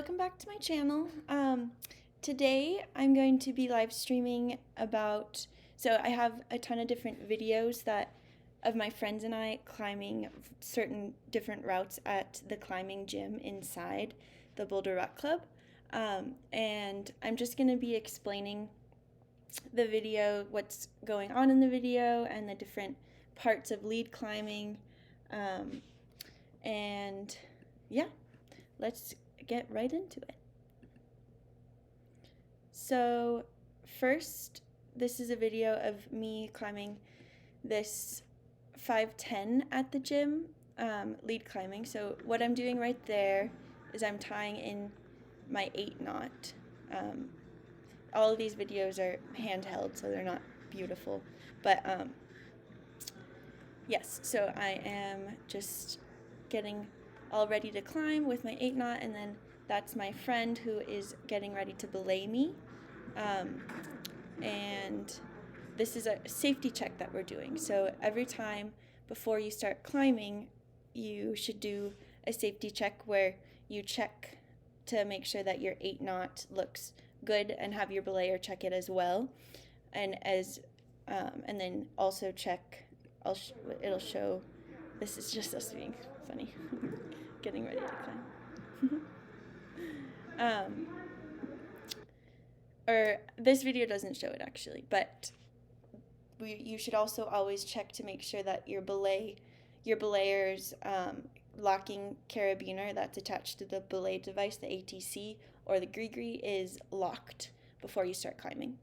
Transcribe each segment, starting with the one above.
welcome back to my channel. Today I'm going to be live streaming so I have a ton of different videos of my friends and I climbing certain different routes at the climbing gym inside the Boulder Rock Club. And I'm just going to be explaining the video, what's going on in the video, and the different parts of lead climbing. And yeah, let's get right into it. So first, this is a video of me climbing this 510 at the gym, lead climbing. So what I'm doing right there is I'm tying in my 8-knot. All of these videos are handheld, so they're not beautiful, but yes, so I am just getting all ready to climb with my 8-knot, and then that's my friend who is getting ready to belay me. And this is a safety check that we're doing. So every time before you start climbing, you should do a safety check where you check to make sure that your 8-knot looks good and have your belayer check it as well. And then also check, it'll show, this is just us being funny, getting ready to climb. Or this video doesn't show it actually, but you should also always check to make sure that your belayer's locking carabiner that's attached to the belay device, the ATC or the gree is locked before you start climbing.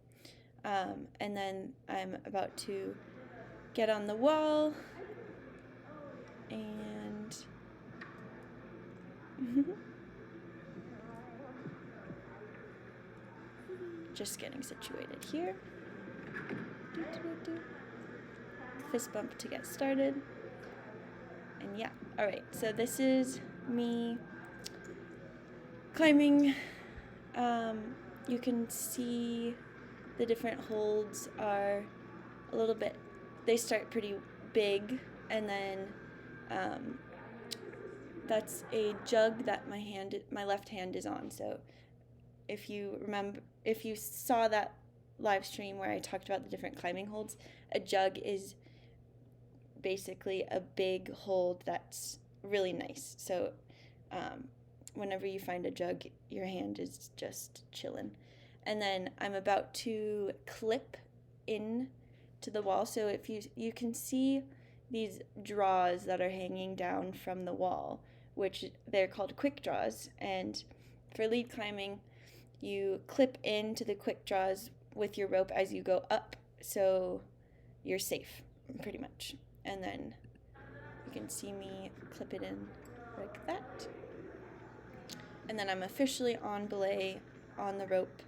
And then I'm about to get on the wall and just getting situated here. Fist bump to get started. And yeah, alright, so this is me climbing. You can see the different holds are a little bit, they start pretty big, and then that's a jug that my left hand is on. So if you saw that live stream where I talked about the different climbing holds, a jug is basically a big hold that's really nice. So whenever you find a jug, your hand is just chillin'. And then I'm about to clip in to the wall. So if you can see these draws that are hanging down from the wall, which they're called quick draws. And for lead climbing, you clip into the quick draws with your rope as you go up, so you're safe, pretty much. And then you can see me clip it in like that. And then I'm officially on belay on the rope,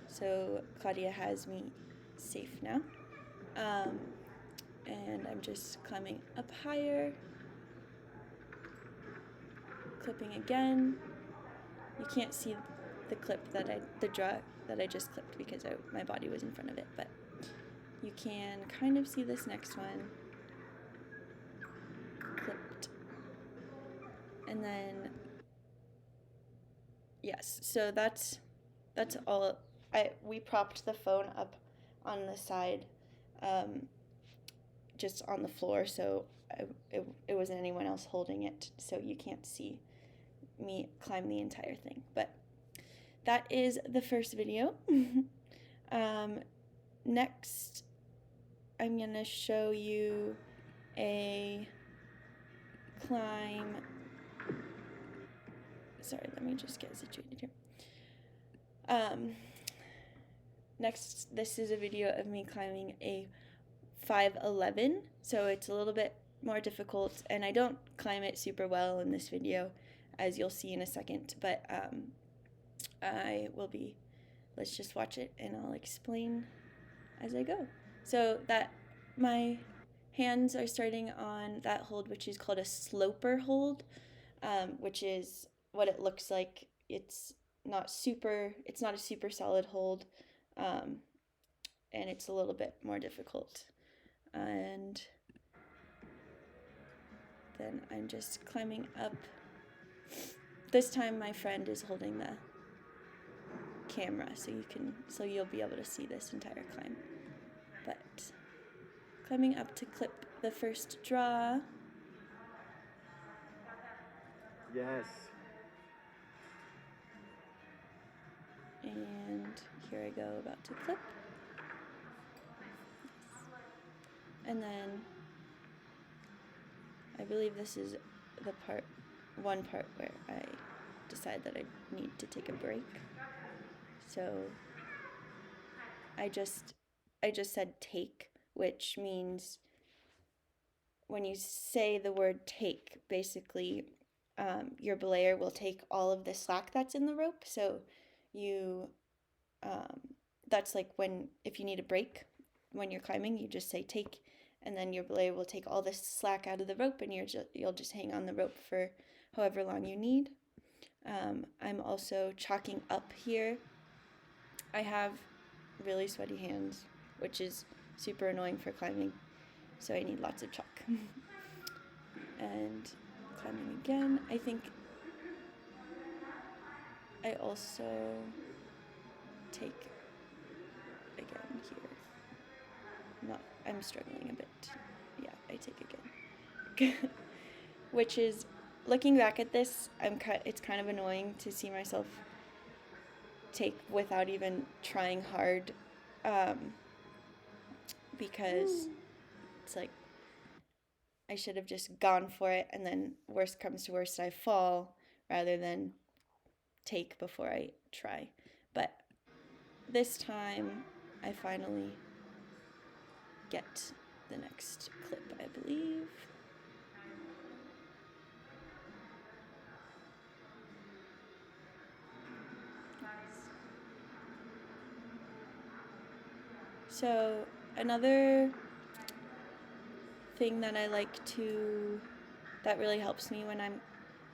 so Claudia has me safe now. And I'm just climbing up higher, clipping again. You can't see the draw that I just clipped because my body was in front of it, but you can kind of see this next one clipped. And then yes, so that's all. We propped the phone up on the side, just on the floor, so it wasn't anyone else holding it, so you can't see me climb the entire thing. But that is the first video. Next, I'm gonna show you a climb. Sorry, let me just get situated here. Next, this is a video of me climbing a 511, so it's a little bit more difficult, and I don't climb it super well in this video, as you'll see in a second, but let's just watch it and I'll explain as I go. So that my hands are starting on that hold, which is called a sloper hold, which is what it looks like. It's not a super solid hold, and it's a little bit more difficult. And then I'm just climbing up this time my friend is holding the camera, so you'll be able to see this entire climb. But climbing up to clip the first draw. Yes. And here I go, about to clip. And then I believe this is the one part where I decide that I need to take a break. So I just said take, which means when you say the word take, basically your belayer will take all of the slack that's in the rope. So that's like if you need a break when you're climbing, you just say take, and then your belayer will take all the slack out of the rope, and you'll just hang on the rope for however long you need. I'm also chalking up here. I have really sweaty hands, which is super annoying for climbing, so I need lots of chalk. And climbing again. I think I also take again here. I'm struggling a bit. Yeah, I take again. Which is, looking back at this, it's kind of annoying to see myself take without even trying hard, because it's like I should have just gone for it, and then worst comes to worst, I fall rather than take before I try. But this time I finally get the next clip, I believe. So another thing that that really helps me when I'm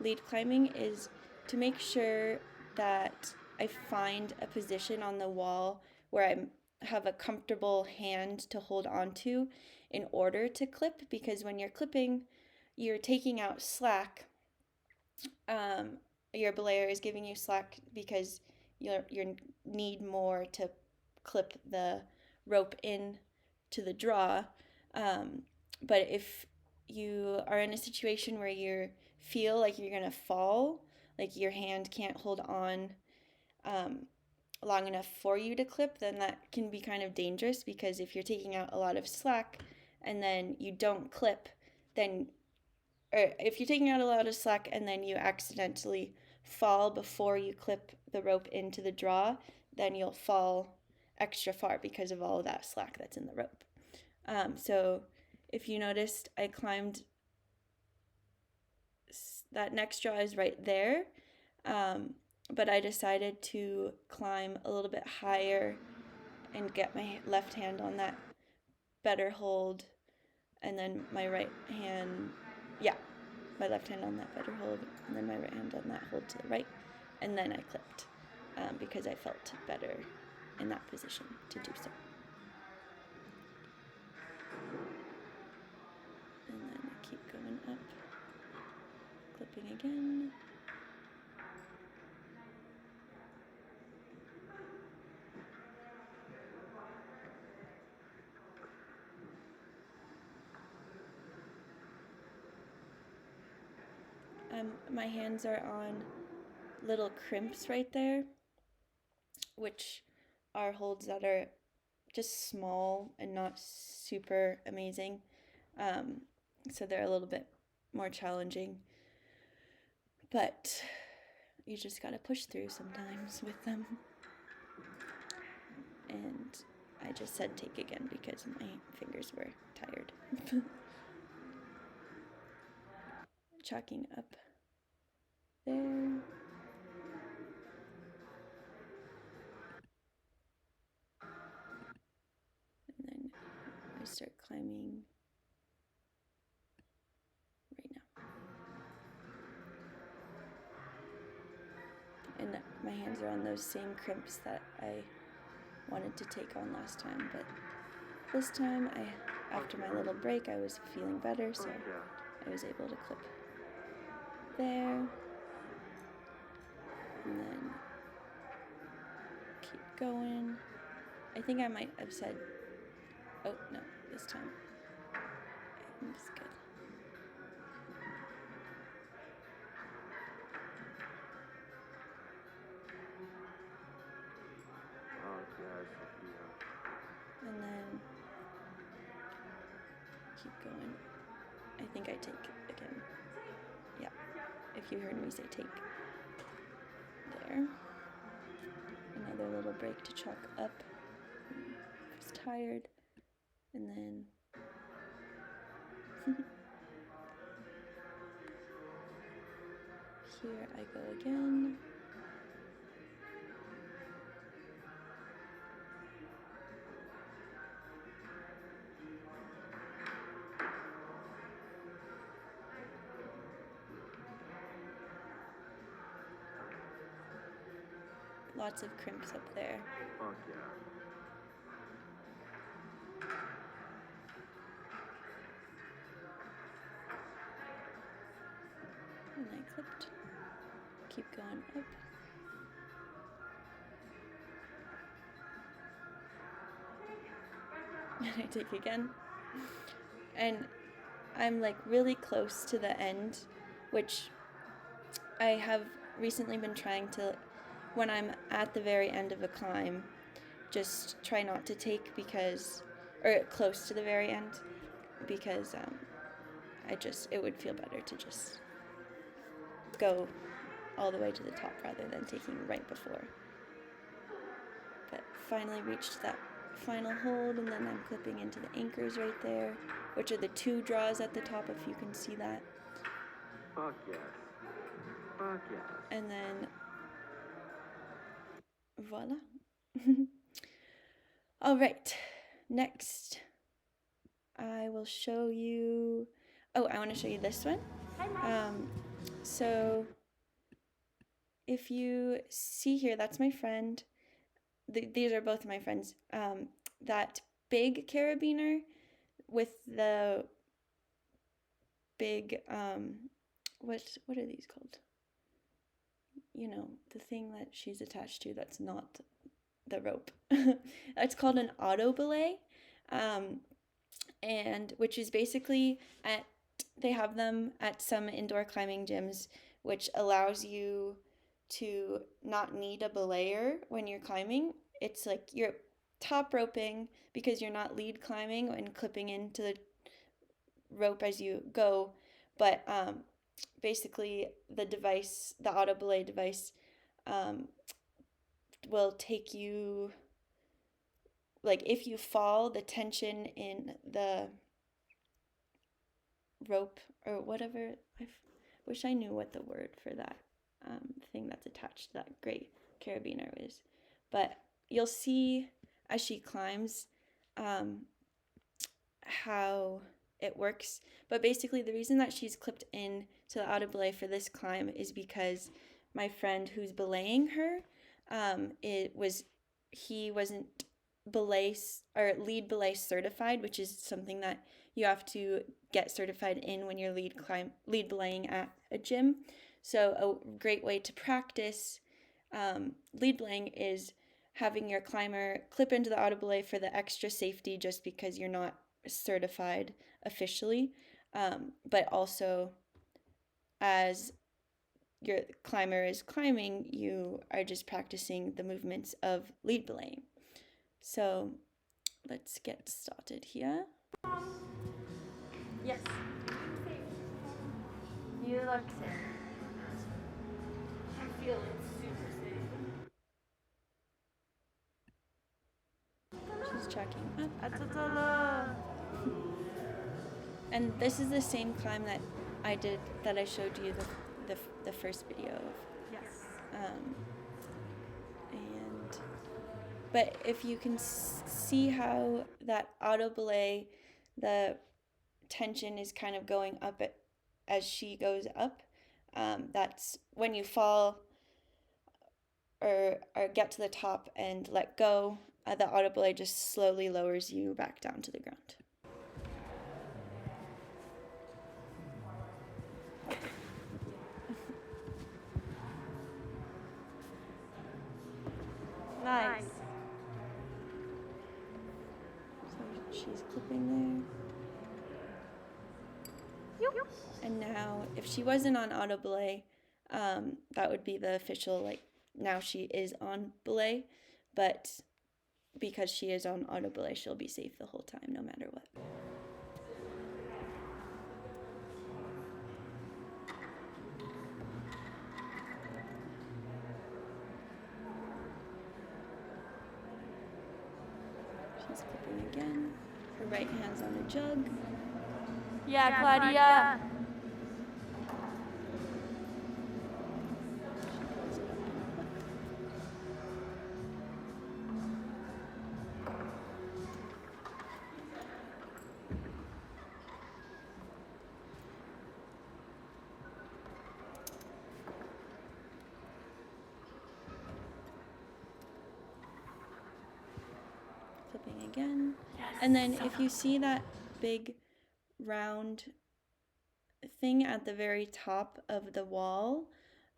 lead climbing is to make sure that I find a position on the wall where I have a comfortable hand to hold onto in order to clip, because when you're clipping, you're taking out slack. Your belayer is giving you slack because you need more to clip the rope in to the draw. But if you are in a situation where you feel like you're gonna fall, like your hand can't hold on long enough for you to clip, then that can be kind of dangerous, because if you're taking out a lot of slack and then you don't clip, or if you're taking out a lot of slack and then you accidentally fall before you clip the rope into the draw, then you'll fall extra far because of all of that slack that's in the rope. So if you noticed, I climbed, that next draw is right there, but I decided to climb a little bit higher and get my left hand on that better hold, and then my right hand, my left hand on that better hold, and then my right hand on that hold to the right, and then I clipped, because I felt better in that position to do so. And then I keep going up, clipping again. My hands are on little crimps right there, which are holds that are just small and not super amazing. So they're a little bit more challenging, but you just gotta push through sometimes with them. And I just said take again because my fingers were tired. Chalking up there. And then I start climbing right now. And my hands are on those same crimps that I wanted to take on last time, but this time, after my little break, I was feeling better, so I was able to clip there. And then keep going. I think I might have said, oh no, this time. It's good. Oh, yes, Sophia. And then keep going. I think I take again. Yeah, if you heard me say take. There. Another little break to chalk up. Just tired. And then here I go again. Lots of crimps up there. Fuck yeah. And I clipped. Keep going up. And I take again. And I'm like really close to the end, which I have recently been trying to, when I'm at the very end of a climb, just try not to take because, or close to the very end, because it would feel better to just go all the way to the top rather than taking right before. But finally reached that final hold, and then I'm clipping into the anchors right there, which are the 2 draws at the top, if you can see that. Fuck yes. Fuck yes. And then voila. All right, next I will show you, I want to show you this one. So if you see here, that's my friend. These are both my friends. That big carabiner with the big, what are these called? You know, the thing that she's attached to that's not the rope. It's called an auto belay, and which is basically they have them at some indoor climbing gyms, which allows you to not need a belayer when you're climbing. It's like you're top roping because you're not lead climbing and clipping into the rope as you go, but basically the auto belay device will take you, like if you fall, the tension in the rope or whatever, I wish I knew what the word for that thing that's attached to that gray carabiner is, but you'll see as she climbs how it works. But basically the reason that she's clipped in to the auto belay for this climb is because my friend who's belaying her, he wasn't belay or lead belay certified, which is something that you have to get certified in when you're lead belaying at a gym. So a great way to practice lead belaying is having your climber clip into the auto belay for the extra safety, just because you're not certified officially, but also as your climber is climbing, you are just practicing the movements of lead belaying. So let's get started here. Yes. You look safe. I feel it's super safe. She's checking up. And this is the same climb that I showed you the first video of. Yes. But if you can see how that auto belay, the tension is kind of going up as she goes up. That's when you fall or get to the top and let go, the auto belay just slowly lowers you back down to the ground. she's clipping there. And now, if she wasn't on auto belay, that would be the official, like, now she is on belay. But because she is on auto belay, she'll be safe the whole time, no matter what. She's clipping again. Her right hand's on a jug. Yeah, Claudia. Clipping again. And then if you see that big round thing at the very top of the wall,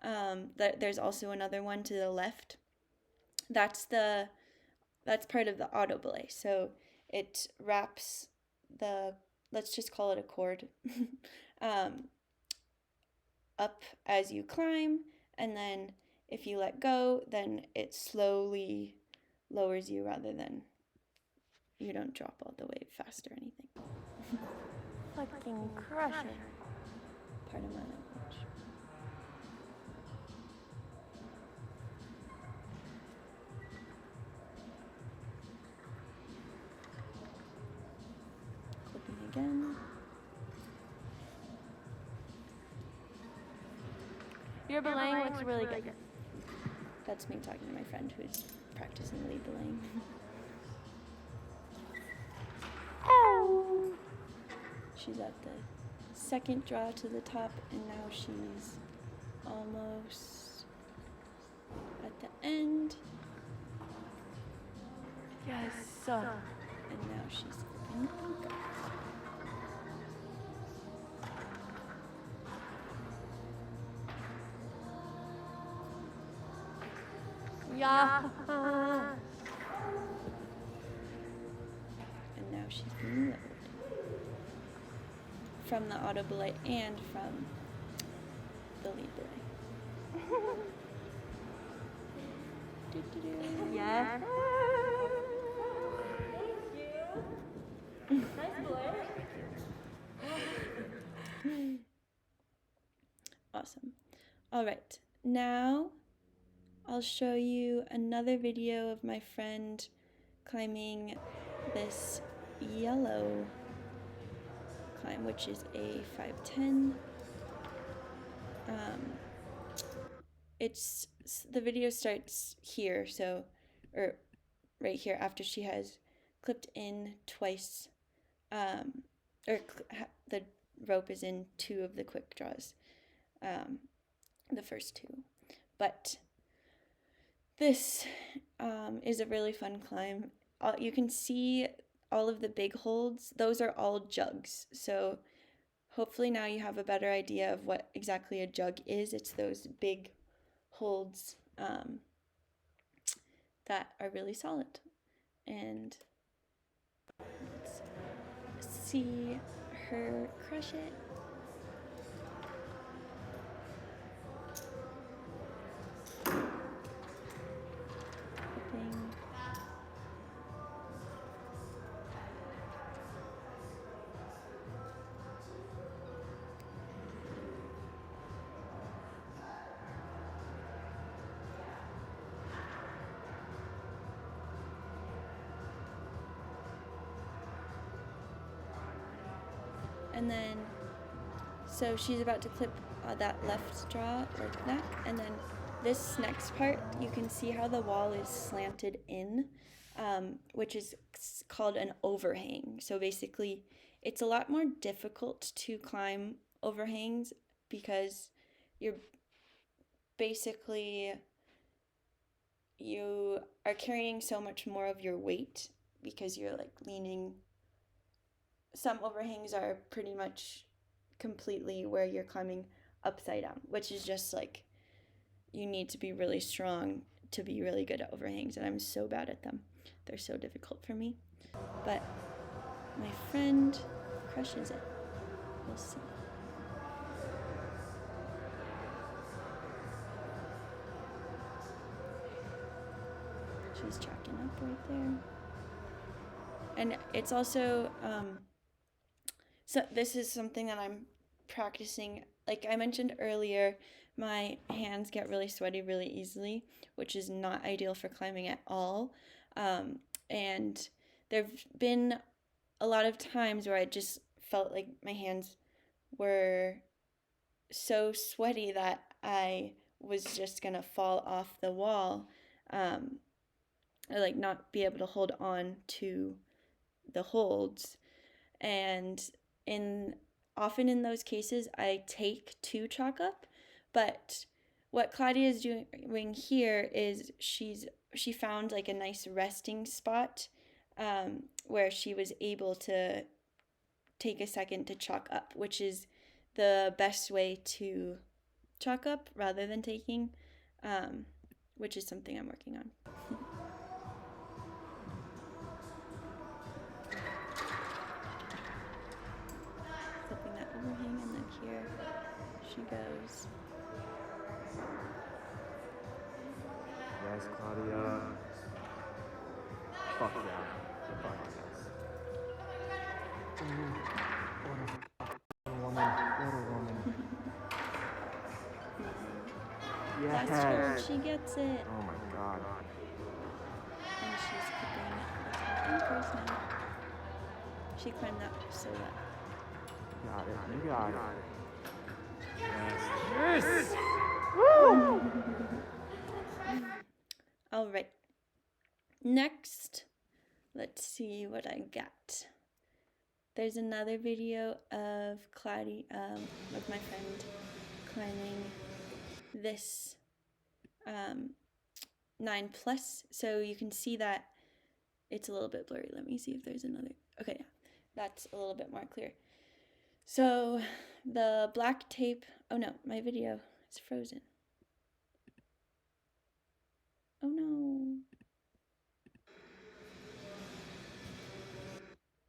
there's also another one to the left. That's part of the auto belay. So it wraps the, let's just call it a cord, up as you climb, and then if you let go, then it slowly lowers you rather than you don't drop all the way fast or anything. Fucking crusher. Part of my language. Clipping again. Your belaying looks really good. That's me talking to my friend who's practicing lead belaying. She's at the second draw to the top, and now she's almost at the end, Yes. and now she's flipping the pink. Yeah. And now she's being lowered from the auto belay and from the lead belay. Do-do-do. Yeah. Awesome. All right, now I'll show you another video of my friend climbing this yellow climb, which is a 510. The video starts here, or right here after she has clipped in twice, the rope is in 2 of the quick draws, the first 2. But this is a really fun climb. You can see all of the big holds. Those are all jugs. So hopefully now you have a better idea of what exactly a jug is. It's those big holds that are really solid. And let's see her crush it. Flipping. And then, so she's about to clip that left draw like that, and then this next part, you can see how the wall is slanted in, which is called an overhang. So basically, it's a lot more difficult to climb overhangs because you are carrying so much more of your weight because you're like leaning. Some overhangs are pretty much completely where you're climbing upside down, which is just like, you need to be really strong to be really good at overhangs, and I'm so bad at them. They're so difficult for me. But my friend crushes it. We'll see. She's tracking up right there. And it's also, so this is something that I'm practicing. Like I mentioned earlier, my hands get really sweaty really easily, which is not ideal for climbing at all. And there've been a lot of times where I just felt like my hands were so sweaty that I was just gonna fall off the wall, or like not be able to hold on to the holds. And often in those cases I take to chalk up, but what Claudia is doing here is she found like a nice resting spot, where she was able to take a second to chalk up, which is the best way to chalk up rather than taking, which is something I'm working on. Flipping that overhang, and then here she goes. Yes, Claudia. Fuck yeah. Fuck yes. What a woman. What a woman. Yes. That's her. She gets it. Oh my god. And she's clipping the top and first now. She climbed that so well. Got it. You got it. Yes. All right. Next, let's see what I got. There's another video of Claudia, of my friend climbing this 9+. So you can see that it's a little bit blurry. Let me see if there's another. Okay, yeah, that's a little bit more clear. So the black tape, oh no, my video is frozen. Oh no.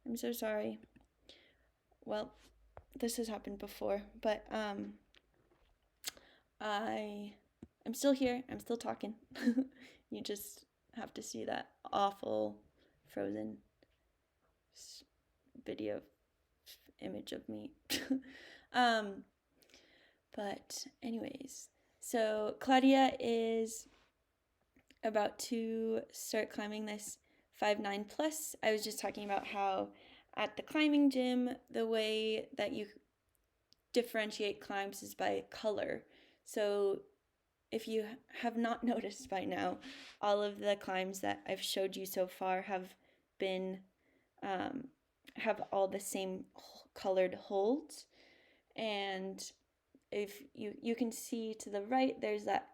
I'm so sorry. Well, this has happened before, but I'm still here. I'm still talking. You just have to see that awful frozen video image of me. But anyways, so Claudia is about to start climbing this 5.9+. I was just talking about how at the climbing gym, the way that you differentiate climbs is by color. So if you have not noticed by now, all of the climbs that I've showed you so far have been, have all the same colored holds. And if you can see to the right, there's that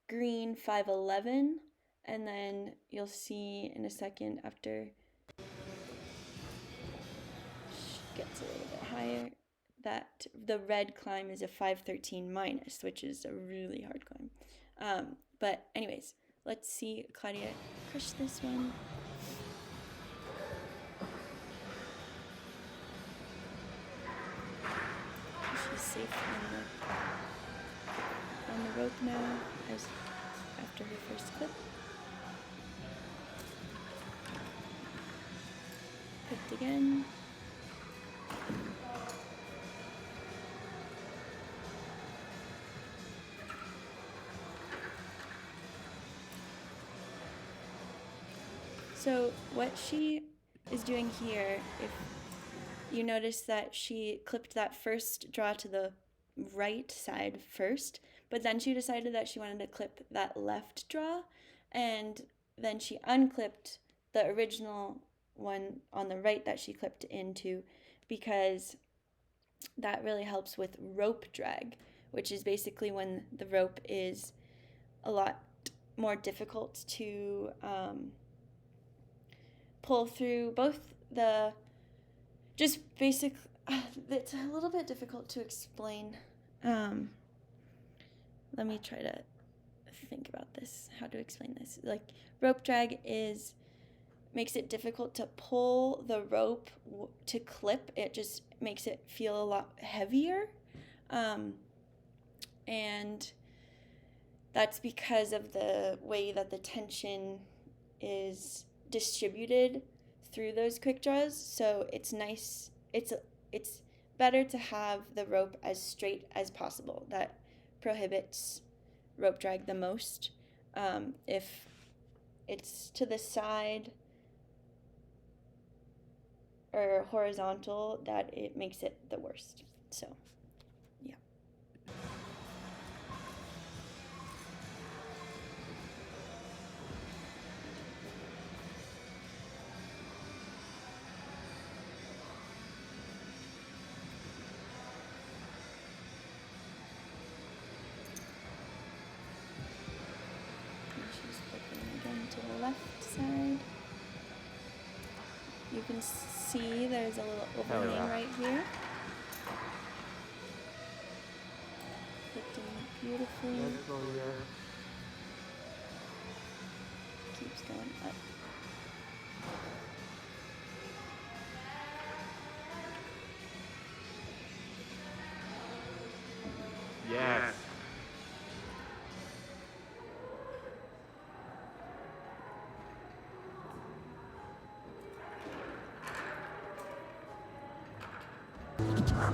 green 5.11, and then you'll see in a second after she gets a little bit higher that the red climb is a 5.13-, which is a really hard climb. But anyways, let's see Claudia crush this one. She's safe on the rope now, as after her first clip. Clipped again. So what she is doing here, if you notice that she clipped that first draw to the right side first, but then she decided that she wanted to clip that left draw, and then she unclipped the original one on the right that she clipped into, because that really helps with rope drag, which is basically when the rope is a lot more difficult to pull through. Both the just basic, it's a little bit difficult to explain. Let me try to think about this, how to explain this. Like, rope drag makes it difficult to pull the rope to clip. It just makes it feel a lot heavier. And that's because of the way that the tension is distributed through those quick draws. So it's nice. It's better to have the rope as straight as possible. That prohibits rope drag the most. If it's to the side or horizontal, that it makes it the worst. So yeah. She's flipping again to the left side. You can see there's a little overhang right here. Flipping beautifully. Let's go here. Keeps going up. Yes. That's not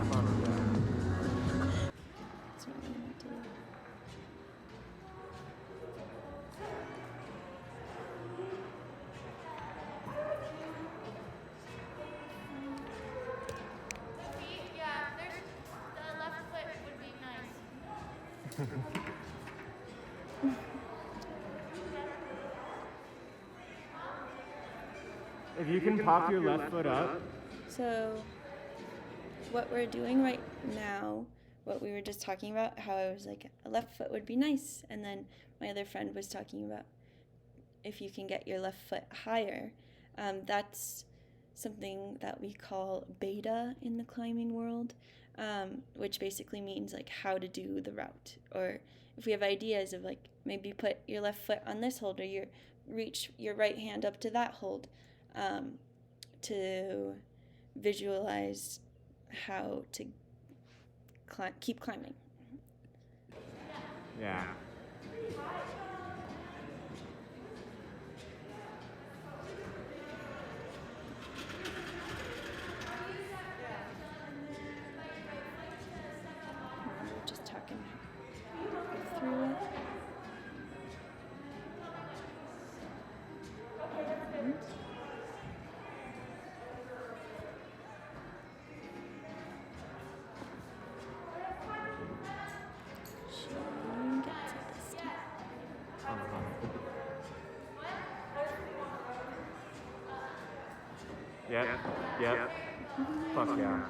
what I meant to do. Yeah, the left foot would be nice. If you can pop your left foot up. So what we're doing right now, what we were just talking about, how I was like, a left foot would be nice. And then my other friend was talking about if you can get your left foot higher. That's something that we call beta in the climbing world, which basically means like how to do the route. Or if we have ideas of like maybe put your left foot on this hold, or reach your right hand up to that hold, to visualize how to keep climbing. Yeah. We were just talking through it. And she gets it this time. Yep. Yep. Fuck yeah.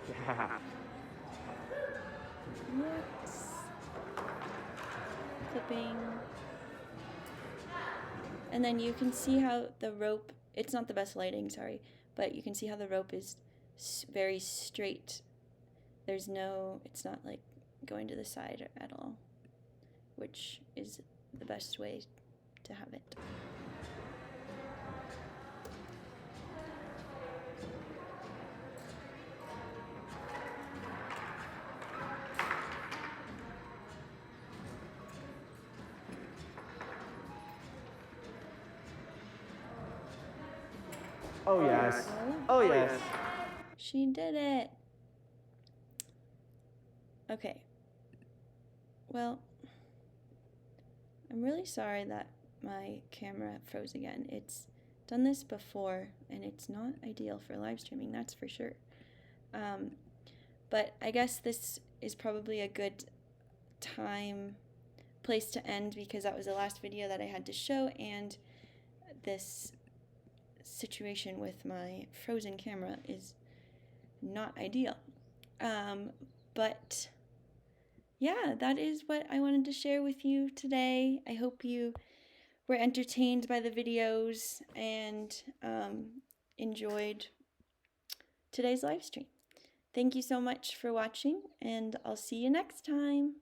Yeah. Yes. Clipping. And then you can see how the rope, it's not the best lighting, sorry, but you can see how the rope is very straight. There's no, it's not like going to the side at all, which is the best way to have it. Oh yes. Oh yes. She did it. Okay. Well, I'm really sorry that my camera froze again. It's done this before, and it's not ideal for live streaming, that's for sure. But I guess this is probably a good place to end, because that was the last video that I had to show, and this situation with my frozen camera is not ideal. But yeah, that is what I wanted to share with you today. I hope you were entertained by the videos and enjoyed today's live stream. Thank you so much for watching, and I'll see you next time.